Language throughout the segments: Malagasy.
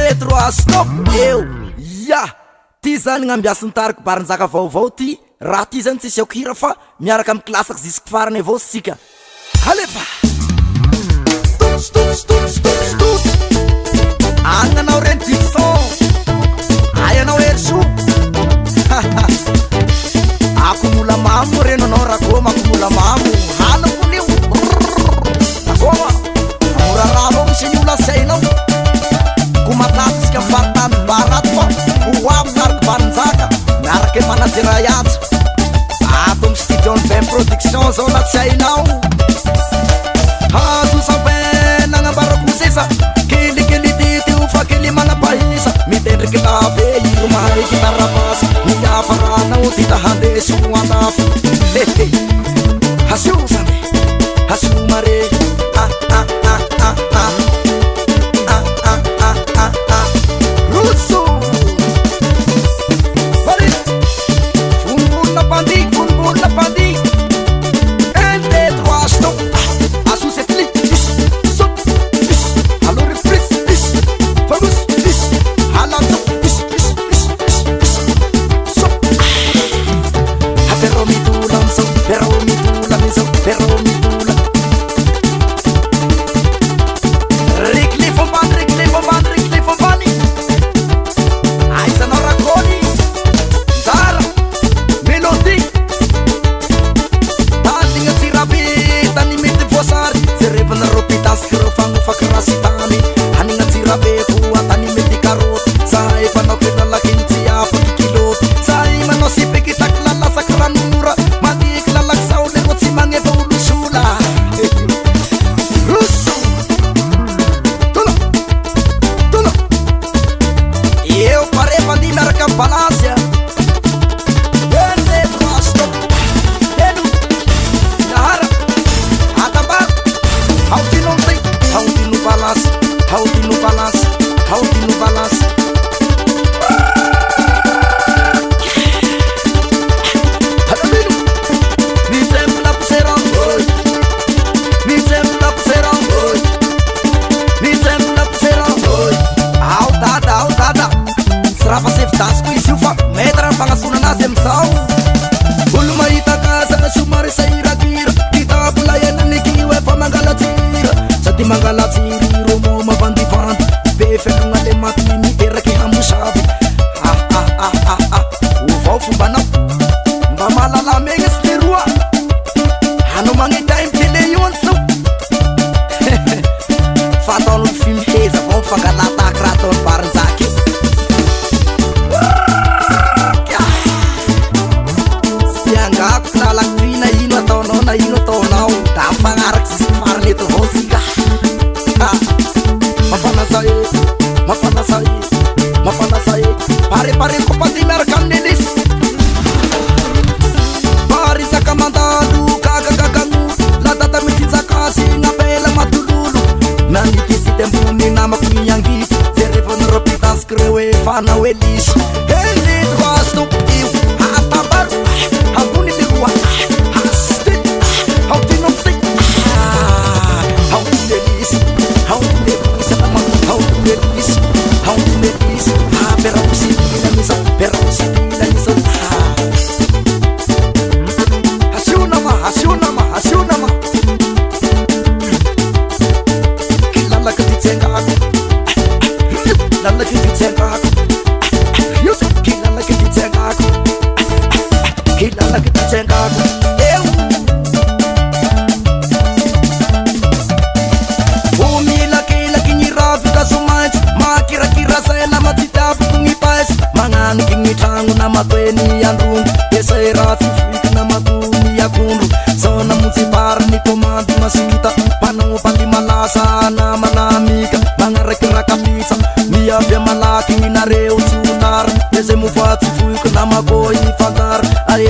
N3 stop eo. Ya, ty zany gn'ambiasy nitariko baranjaka vaovao ty. Raha ty zany tsy siako hira fa miaraka amin'ny klasako jusque farany avao sika. Alefa Stuts agnanao reny Dixon, ayanao Erso. Ako mula mamo reno anao rakoma, ako mula mamo halako nio rakoma amoraravo misy ula sainao ko matatiska fartany barato fa hoavo sariko baranjaka miaraka manajera yatsa ato amy studio ny 20 production zao na tsy hainao hazo sampin nagnambarako sesa kelikely tity fa kely manapahisa mitendriky lave iro mahay kitarabasy miafaranao tita handeso andafy lehe hasiosane hasiomare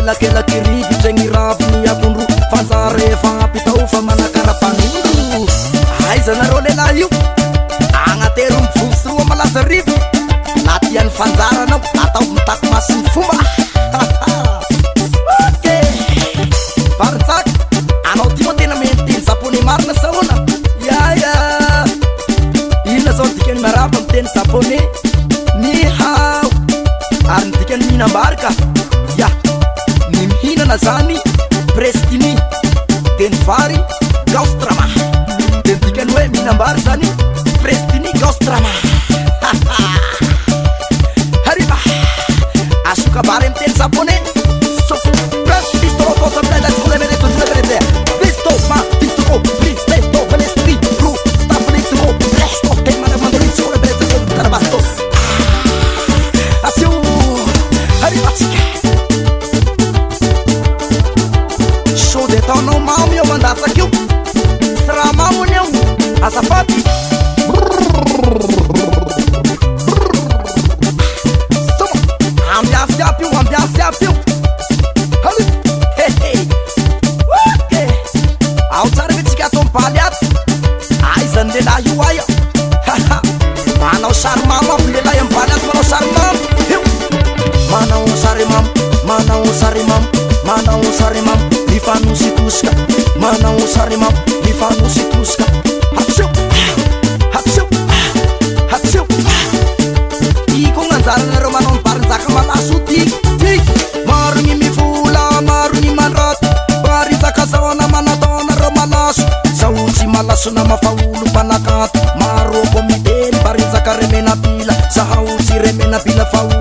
laki-laki ribi jengi rabi ya kunru fanzare fa pitau fa manakara pangindu ai zanaro le layu angaterum fusru malasarib latihan fanzara no atau tak masuk fuma oke parsak ano timote na mentin sapuni marna sauna ya ila so tiken marapa salama amin'ny teny japonais ni hao ary ny dikany mihinam-barika ya ny mihinana zany prestini de ny vary gaustrama de ny dikany hoe mihinam-bary zany prestini gaustrama hariva asuka vary amin'ny teny japonais so prest pisto toto bleda skole mene to bleda bleda pisto ma pisto ko pisto velestri ru staplit ko presto te mana mandolin skole bleda ko tarabasto asiu hariva show de tono mau mio mandata kiu sra mau neu asafati ambiance apio hali hey hey okay ao tsara vetsika atompaly ato aizany lehilahy io aya manao sary mamo aby lehilahy ambaly ato manao sary mamo io manao sary mamo manao sary mamo manao sary mamo mifanositosika manao sary mamo mifanositosika hatsio hatsio hatsio iko gnanjaranareo manao mibarinjaka malaso ty maro ny mivola maro ny mandraty barinjaka zaona manataonareo malaso zaho tsy malaso na mafaolo mpanakato maro komite ny barinjaka remena bila zaho tsy remena bila faolo